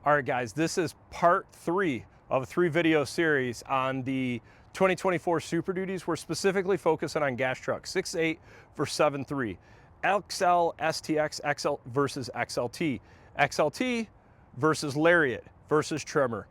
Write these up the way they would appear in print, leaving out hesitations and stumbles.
All right, guys, this is part 3 of a 3-video series on the 2024 Super Duties. We're specifically focusing on gas trucks, 6.8 for 7.3, XL, STX, XL versus XLT, XLT versus Lariat versus Tremor.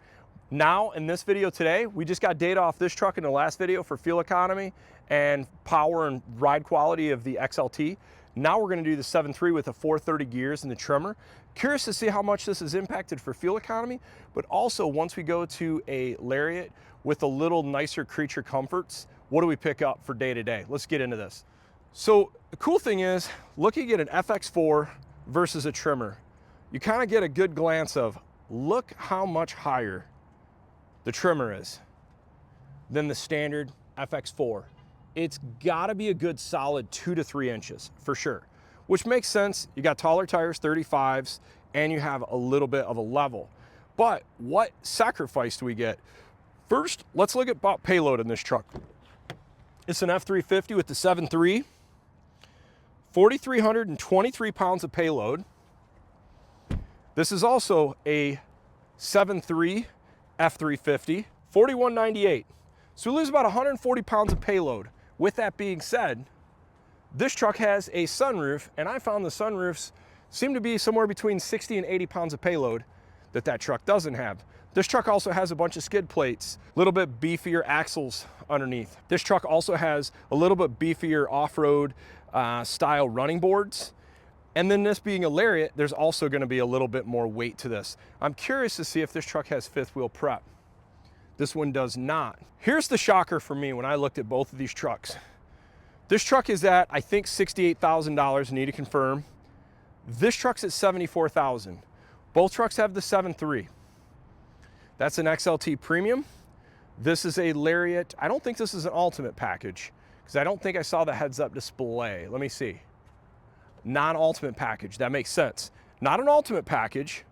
Now, in this video today, we just got data off this truck in the last video for fuel economy and power and ride quality of the XLT. Now we're gonna do the 7.3 with the 430 gears and the Tremor. Curious to see how much this is impacted for fuel economy, but also once we go to a Lariat with a little nicer creature comforts, what do we pick up for day to day? Let's get into this. So the cool thing is, looking at an FX4 versus a Tremor, you kind of get a good glance of, look how much higher the Tremor is than the standard FX4. It's gotta be a good solid 2 to 3 inches for sure, which makes sense. You got taller tires, 35s, and you have a little bit of a level. But what sacrifice do we get? First, let's look at payload in this truck. It's an F-350 with the 7.3, 4,323 pounds of payload. This is also a 7.3 F-350, 4,198. So we lose about 140 pounds of payload. With that being said, this truck has a sunroof, and I found the sunroofs seem to be somewhere between 60 and 80 pounds of payload that truck doesn't have. This truck also has a bunch of skid plates, a little bit beefier axles underneath. This truck also has a little bit beefier off-road style running boards. And then this being a Lariat, there's also gonna be a little bit more weight to this. I'm curious to see if this truck has 5th wheel prep. This one does not. Here's the shocker for me when I looked at both of these trucks. This truck is at, I think, $68,000, need to confirm. This truck's at $74,000. Both trucks have the 7.3. That's an XLT premium. This is a Lariat. I don't think this is an ultimate package because I don't think I saw the heads-up display. Let me see. Non-ultimate package, that makes sense. Not an ultimate package,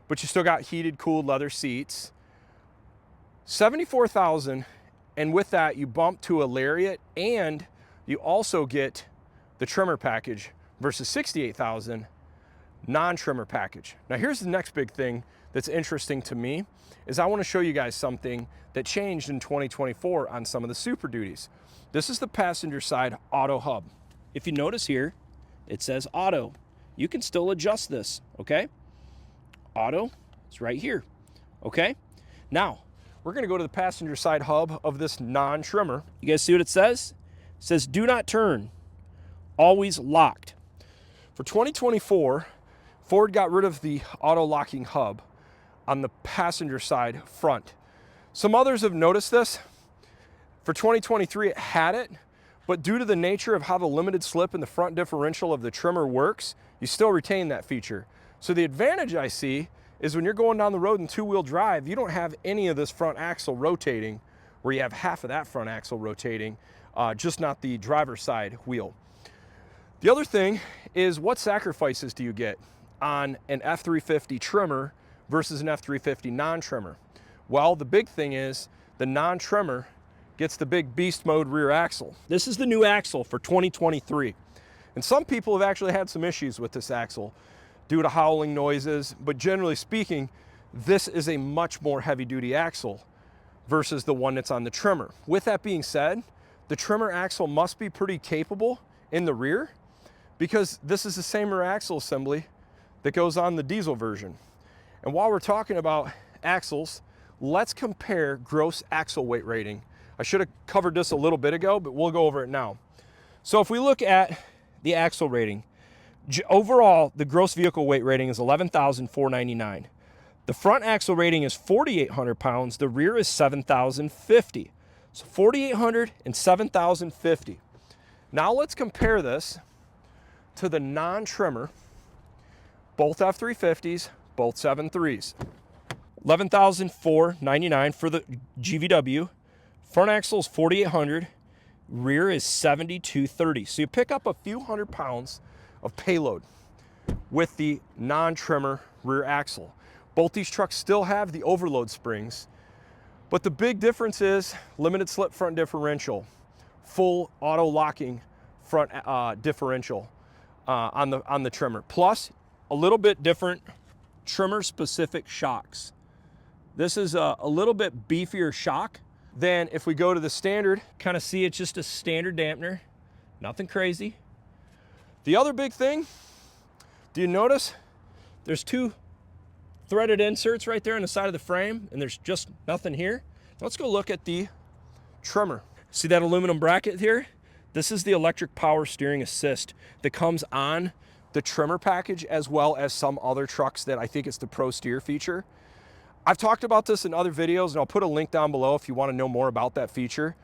but you still got heated, cooled leather seats. 74,000, and with that you bump to a Lariat, and you also get the Tremor package versus 68,000 non-Tremor package. Now here's the next big thing that's interesting to me, is I want to show you guys something that changed in 2024 on some of the Super Duties. This is the passenger side auto hub. If you notice here, it says auto. You can still adjust this, okay? Auto is right here, okay? Now, we're gonna go to the passenger side hub of this non-Tremor. You guys see what it says? It says, do not turn, always locked. For 2024, Ford got rid of the auto locking hub on the passenger side front. Some others have noticed this. For 2023, it had it, but due to the nature of how the limited slip in the front differential of the Tremor works, you still retain that feature. So the advantage I see is when you're going down the road in 2-wheel drive, you don't have any of this front axle rotating, where you have half of that front axle rotating, just not the driver's side wheel. The other thing is, what sacrifices do you get on an F-350 Tremor versus an F-350 non-Tremor? Well, the big thing is the non-Tremor gets the big beast mode rear axle. This is the new axle for 2023. And some people have actually had some issues with this axle due to howling noises, but generally speaking, this is a much more heavy-duty axle versus the one that's on the Tremor. With that being said, the Tremor axle must be pretty capable in the rear, because this is the same rear axle assembly that goes on the diesel version. And while we're talking about axles, let's compare gross axle weight rating. I should have covered this a little bit ago, but we'll go over it now. So if we look at the axle rating, overall, the gross vehicle weight rating is 11,499. The front axle rating is 4,800 pounds. The rear is 7,050. So 4,800 and 7,050. Now let's compare this to the non-Tremor, both F-350s, both 7.3s. 11,499 for the GVW. Front axle is 4,800. Rear is 7,230. So you pick up a few hundred pounds of payload with the non-Tremor rear axle. Both these trucks still have the overload springs, but the big difference is limited slip front differential, full auto locking front differential on the Tremor. Plus a little bit different Tremor specific shocks. This is a little bit beefier shock than if we go to the standard. Kind of see it's just a standard dampener, nothing crazy. The other big thing, do you notice there's two threaded inserts right there on the side of the frame, and there's just nothing here? Let's go look at the Tremor. See that aluminum bracket here? This is the electric power steering assist that comes on the Tremor package, as well as some other trucks that I think it's the Pro Steer feature. I've talked about this in other videos, and I'll put a link down below if you want to know more about that feature.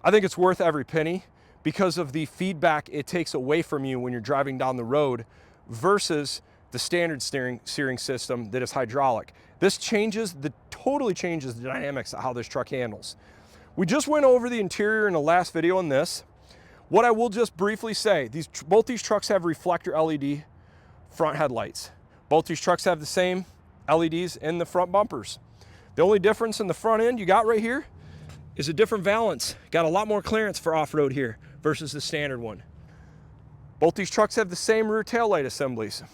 I think it's worth every penny because of the feedback it takes away from you when you're driving down the road versus the standard steering system that is hydraulic. This totally changes the dynamics of how this truck handles. We just went over the interior in the last video on this. What I will just briefly say, both these trucks have reflector LED front headlights. Both these trucks have the same LEDs in the front bumpers. The only difference in the front end you got right here is a different valance. Got a lot more clearance for off-road here versus the standard one. Both these trucks have the same rear taillight assemblies.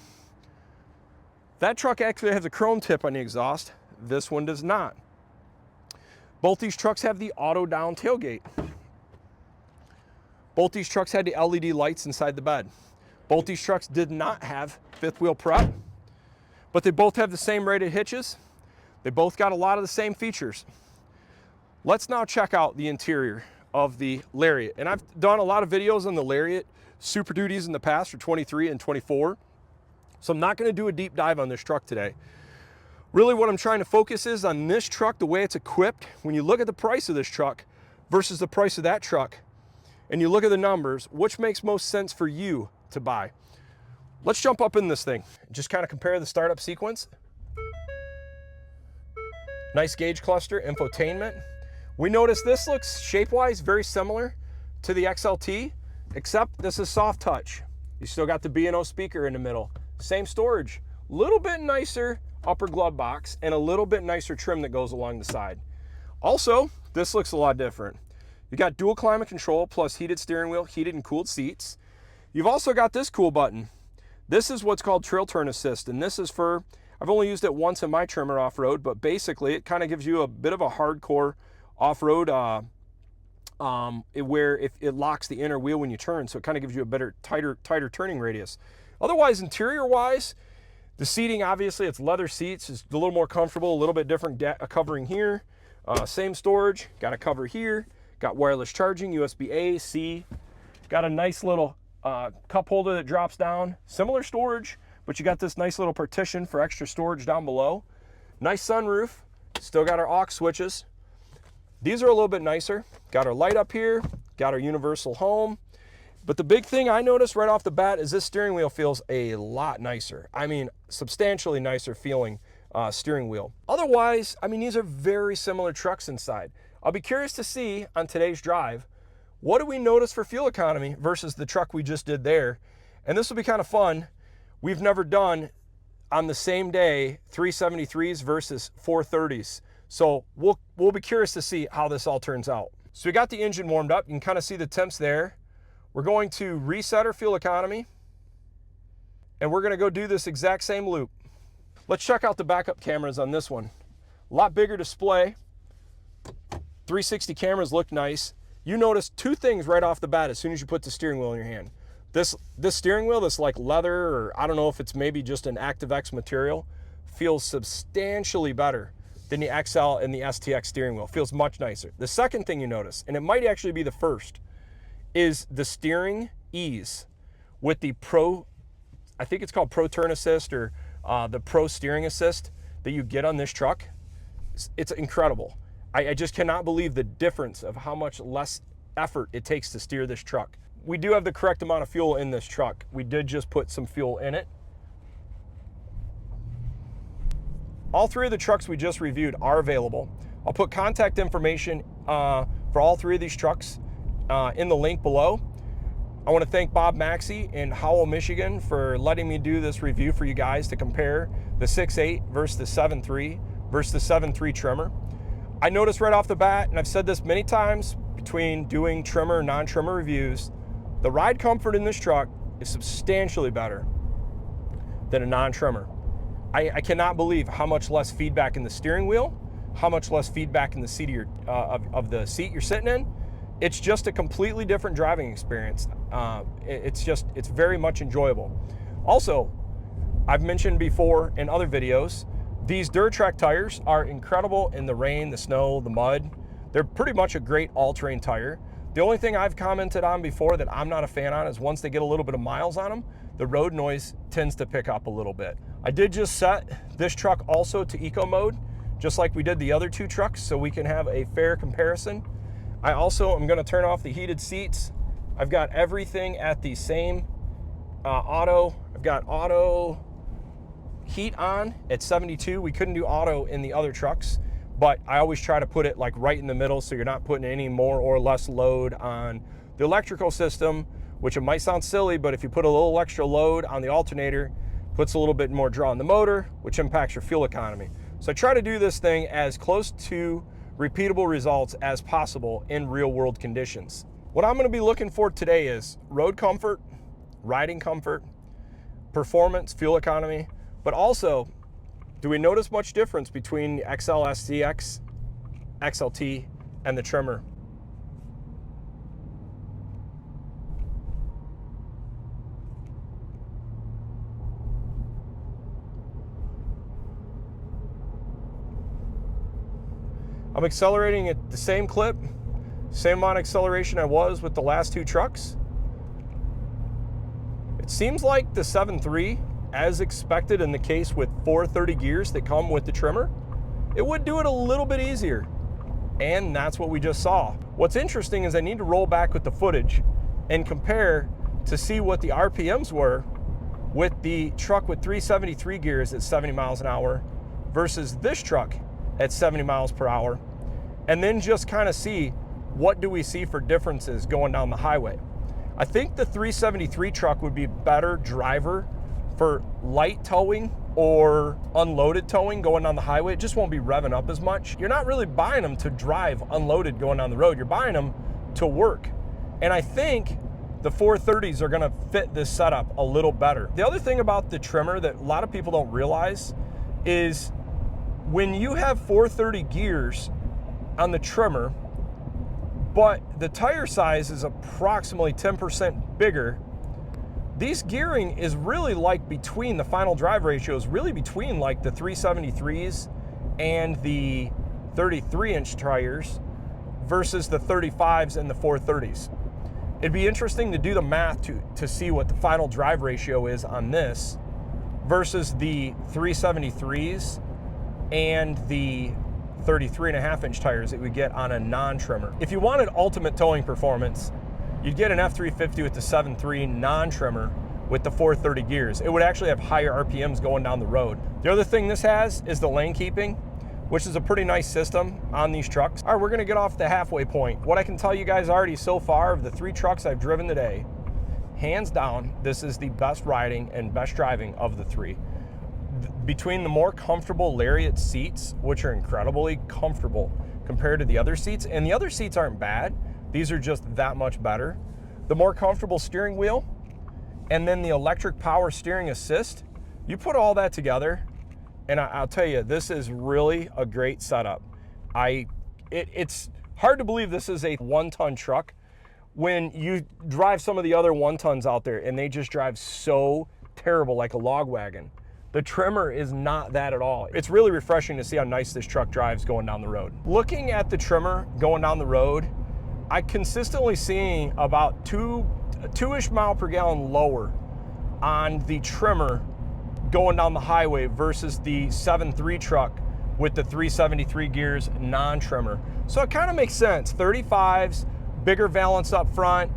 That truck actually has a chrome tip on the exhaust. This one does not. Both these trucks have the auto down tailgate. Both these trucks had the LED lights inside the bed. Both these trucks did not have fifth wheel prep, but they both have the same rated hitches. They both got a lot of the same features. Let's now check out the interior of the Lariat. And I've done a lot of videos on the Lariat Super Duties in the past for 23 and 24. So I'm not gonna do a deep dive on this truck today. Really what I'm trying to focus is on this truck, the way it's equipped. When you look at the price of this truck versus the price of that truck, and you look at the numbers, which makes most sense for you to buy? Let's jump up in this thing. Just kind of compare the startup sequence. Nice gauge cluster, infotainment. We notice this looks shape-wise very similar to the XLT, except this is soft touch. You still got the B&O speaker in the middle. Same storage, little bit nicer upper glove box and a little bit nicer trim that goes along the side. Also, this looks a lot different. You got dual climate control plus heated steering wheel, heated and cooled seats. You've also got this cool button. This is what's called trail turn assist, and this is for, I've only used it once in my Tremor off-road, but basically it kind of gives you a bit of a hardcore off-road where if it locks the inner wheel when you turn, so it kind of gives you a better, tighter turning radius. Otherwise, interior-wise, the seating, obviously, it's leather seats. It's a little more comfortable, a little bit different covering here. Same storage, got a cover here. Got wireless charging, USB-A, C. Got a nice little cup holder that drops down. Similar storage, but you got this nice little partition for extra storage down below. Nice sunroof. Still got our aux switches. These are a little bit nicer. Got our light up here. Got our universal home. But the big thing I noticed right off the bat is this steering wheel feels a lot nicer. I mean, substantially nicer feeling steering wheel. Otherwise, I mean, these are very similar trucks inside. I'll be curious to see on today's drive, what do we notice for fuel economy versus the truck we just did there? And this will be kind of fun. We've never done on the same day 373s versus 430s. So we'll be curious to see how this all turns out. So we got the engine warmed up. You can kind of see the temps there. We're going to reset our fuel economy, and we're gonna go do this exact same loop. Let's check out the backup cameras on this one. A lot bigger display. 360 cameras look nice. You notice two things right off the bat as soon as you put the steering wheel in your hand. This steering wheel, this like leather, or I don't know if it's maybe just an ActiveX material, feels substantially better than the XL and the STX steering wheel. Feels much nicer. The second thing you notice, and it might actually be the first, is the steering ease with the Pro, I think it's called Pro Turn Assist, or the Pro Steering Assist that you get on this truck. It's incredible. I just cannot believe the difference of how much less effort it takes to steer this truck. We do have the correct amount of fuel in this truck. We did just put some fuel in it. All three of the trucks we just reviewed are available. I'll put contact information for all three of these trucks in the link below. I want to thank Bob Maxxey in Howell, Michigan for letting me do this review for you guys to compare the 6.8 versus the 7.3 versus the 7.3 Tremor. I noticed right off the bat, and I've said this many times between doing Tremor and non-Tremor reviews, the ride comfort in this truck is substantially better than a non-Tremor. I cannot believe how much less feedback in the steering wheel, how much less feedback in the seat of the seat you're sitting in. It's just a completely different driving experience. It's very much enjoyable. Also, I've mentioned before in other videos, these Durtrack tires are incredible in the rain, the snow, the mud. They're pretty much a great all-terrain tire. The only thing I've commented on before that I'm not a fan on is once they get a little bit of miles on them, the road noise tends to pick up a little bit. I did just set this truck also to eco mode, just like we did the other two trucks, so we can have a fair comparison. I also am gonna turn off the heated seats. I've got everything at the same auto. I've got auto heat on at 72. We couldn't do auto in the other trucks, but I always try to put it like right in the middle so you're not putting any more or less load on the electrical system, which it might sound silly, but if you put a little extra load on the alternator, puts a little bit more draw on the motor, which impacts your fuel economy. So I try to do this thing as close to repeatable results as possible in real world conditions. What I'm gonna be looking for today is road comfort, riding comfort, performance, fuel economy, but also, do we notice much difference between the XL SCX, XLT, and the Tremor? I'm accelerating at the same clip, same amount of acceleration I was with the last two trucks. It seems like the 7.3, as expected in the case with 430 gears that come with the Tremor, it would do it a little bit easier. And that's what we just saw. What's interesting is I need to roll back with the footage and compare to see what the RPMs were with the truck with 373 gears at 70 miles an hour versus this truck at 70 miles per hour, and then just kind of see what do we see for differences going down the highway. I think the 373 truck would be a better driver for light towing or unloaded towing going down the highway. It just won't be revving up as much. You're not really buying them to drive unloaded going down the road. You're buying them to work. And I think the 430s are gonna fit this setup a little better. The other thing about the Tremor that a lot of people don't realize is when you have 430 gears on the Tremor, but the tire size is approximately 10% bigger, these gearing is really like between the final drive ratios, really between like the 373s and the 33-inch tires versus the 35s and the 430s. It'd be interesting to do the math to see what the final drive ratio is on this versus the 373s and the 33.5-inch tires that we get on a non-Tremor. If you wanted ultimate towing performance, you'd get an F-350 with the 7.3 non-Tremor with the 430 gears. It would actually have higher RPMs going down the road. The other thing this has is the lane keeping, which is a pretty nice system on these trucks. All right, we're gonna get off the halfway point. What I can tell you guys already so far of the 3 trucks I've driven today, hands down, this is the best riding and best driving of the 3. Between the more comfortable Lariat seats, which are incredibly comfortable compared to the other seats, and the other seats aren't bad, these are just that much better. The more comfortable steering wheel, and then the electric power steering assist, you put all that together, and I'll tell you, this is really a great setup. It's hard to believe this is a 1-ton truck when you drive some of the other 1-tons out there, and they just drive so terrible like a log wagon. The Tremor is not that at all. It's really refreshing to see how nice this truck drives going down the road. Looking at the Tremor going down the road, I consistently seeing about 2-ish mile per gallon lower on the Tremor going down the highway versus the 7.3 truck with the 373 gears non-Tremor. So it kind of makes sense. 35s, bigger valance up front,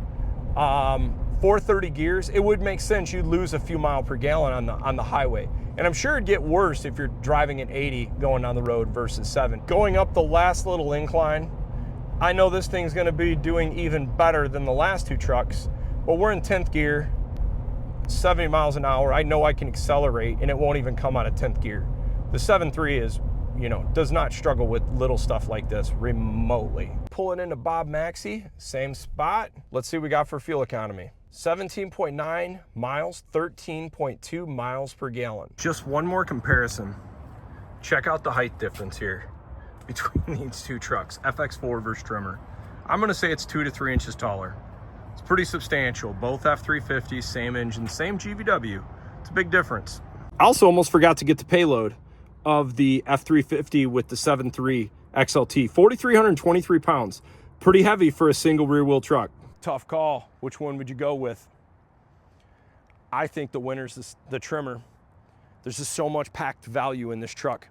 430 gears, it would make sense you'd lose a few miles per gallon on the highway. And I'm sure it'd get worse if you're driving at 80 going down the road versus 7. Going up the last little incline, I know this thing's gonna be doing even better than the last 2 trucks, but we're in 10th gear, 70 miles an hour. I know I can accelerate and it won't even come out of 10th gear. The 7.3 is, does not struggle with little stuff like this remotely. Pulling into Bob Maxxey, same spot. Let's see what we got for fuel economy. 17.9 miles, 13.2 miles per gallon. Just one more comparison. Check out the height difference here between these two trucks, FX4 versus Tremor. I'm gonna say it's 2 to 3 inches taller. It's pretty substantial. Both F-350s, same engine, same GVW. It's a big difference. I also almost forgot to get the payload of the F-350 with the 7.3 XLT, 4,323 pounds. Pretty heavy for a single rear wheel truck. Tough call. Which one would you go with? I think the winner's the Tremor. There's just so much packed value in this truck.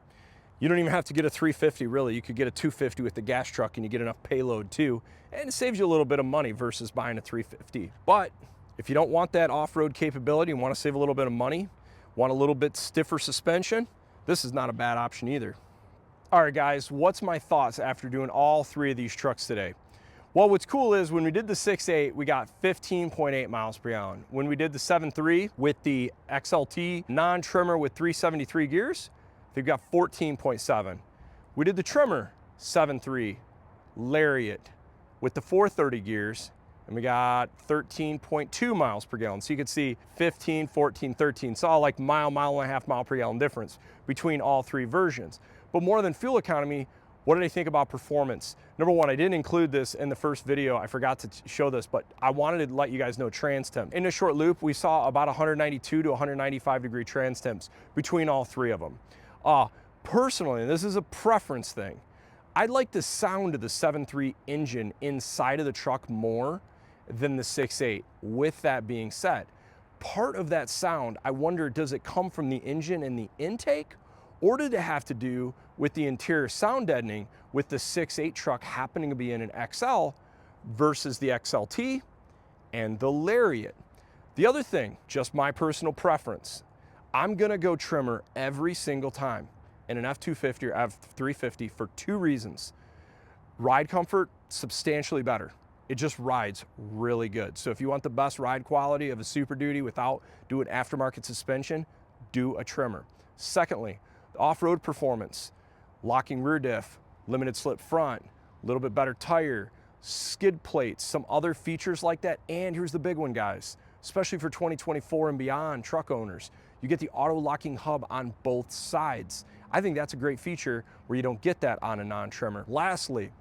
You don't even have to get a 350 really. You could get a 250 with the gas truck and you get enough payload too. And it saves you a little bit of money versus buying a 350. But if you don't want that off-road capability and want to save a little bit of money, want a little bit stiffer suspension, this is not a bad option either. All right guys, what's my thoughts after doing all three of these trucks today? Well, what's cool is when we did the 6.8, we got 15.8 miles per gallon. When we did the 7.3 with the XLT non-Tremor with 373 gears, they've got 14.7. We did the Tremor 7.3 Lariat with the 430 gears, and we got 13.2 miles per gallon. So you could see 15, 14, 13. Saw like mile and a half mile per gallon difference between all three versions. But more than fuel economy, what did I think about performance? Number one, I didn't include this in the first video. I forgot to show this, but I wanted to let you guys know trans temp. In a short loop, we saw about 192 to 195 degree trans temps between all three of them. Personally, and this is a preference thing, I like the sound of the 7.3 engine inside of the truck more than the 6.8. With that being said, part of that sound, I wonder, does it come from the engine and the intake, or did it have to do with the interior sound deadening with the 6.8 truck happening to be in an XL versus the XLT and the Lariat? The other thing, just my personal preference, I'm gonna go Tremor every single time in an F-250 or F-350 for two reasons. Ride comfort, substantially better. It just rides really good. So if you want the best ride quality of a Super Duty without doing aftermarket suspension, do a Tremor. Secondly, off-road performance, locking rear diff, limited slip front, a little bit better tire, skid plates, some other features like that. And here's the big one, guys, especially for 2024 and beyond truck owners, you get the auto locking hub on both sides. I think that's a great feature where you don't get that on a non-Tremor. Lastly,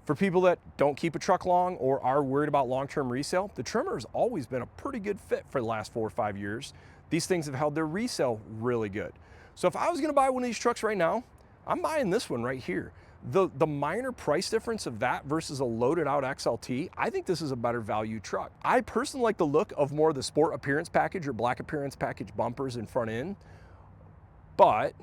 for people that don't keep a truck long or are worried about long-term resale, the Tremor has always been a pretty good fit for the last 4 or 5 years. These things have held their resale really good. So if I was gonna buy one of these trucks right now, I'm buying this one right here. The minor price difference of that versus a loaded out XLT, I think this is a better value truck. I personally like the look of more of the sport appearance package or black appearance package bumpers and front end, but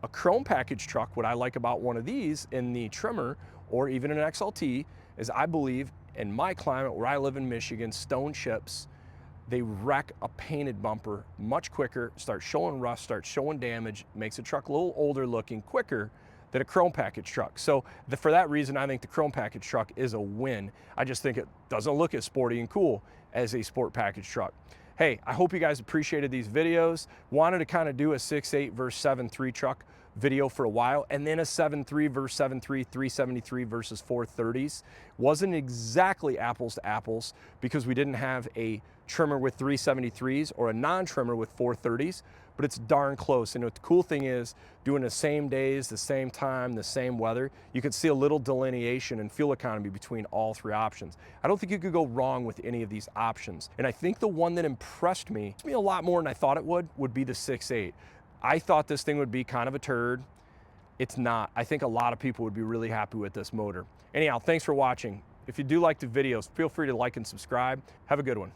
a chrome package truck, what I like about one of these in the Tremor or even an XLT is I believe in my climate where I live in Michigan, stone chips, they wreck a painted bumper much quicker, start showing rust, start showing damage, makes a truck a little older looking quicker than a chrome package truck. So for that reason, I think the chrome package truck is a win. I just think it doesn't look as sporty and cool as a sport package truck. Hey, I hope you guys appreciated these videos. Wanted to kind of do a 6.8 versus 7.3 truck video for a while, and then a 7.3 versus 7.3, 373 versus 430s. Wasn't exactly apples to apples because we didn't have a Tremor with 373s or a non-Tremor with 430s, but it's darn close. And the cool thing is, doing the same days, the same time, the same weather, you could see a little delineation in fuel economy between all three options. I don't think you could go wrong with any of these options. And I think the one that impressed me a lot more than I thought it would be the 6.8. I thought this thing would be kind of a turd. It's not. I think a lot of people would be really happy with this motor. Anyhow, thanks for watching. If you do like the videos, feel free to like and subscribe. Have a good one.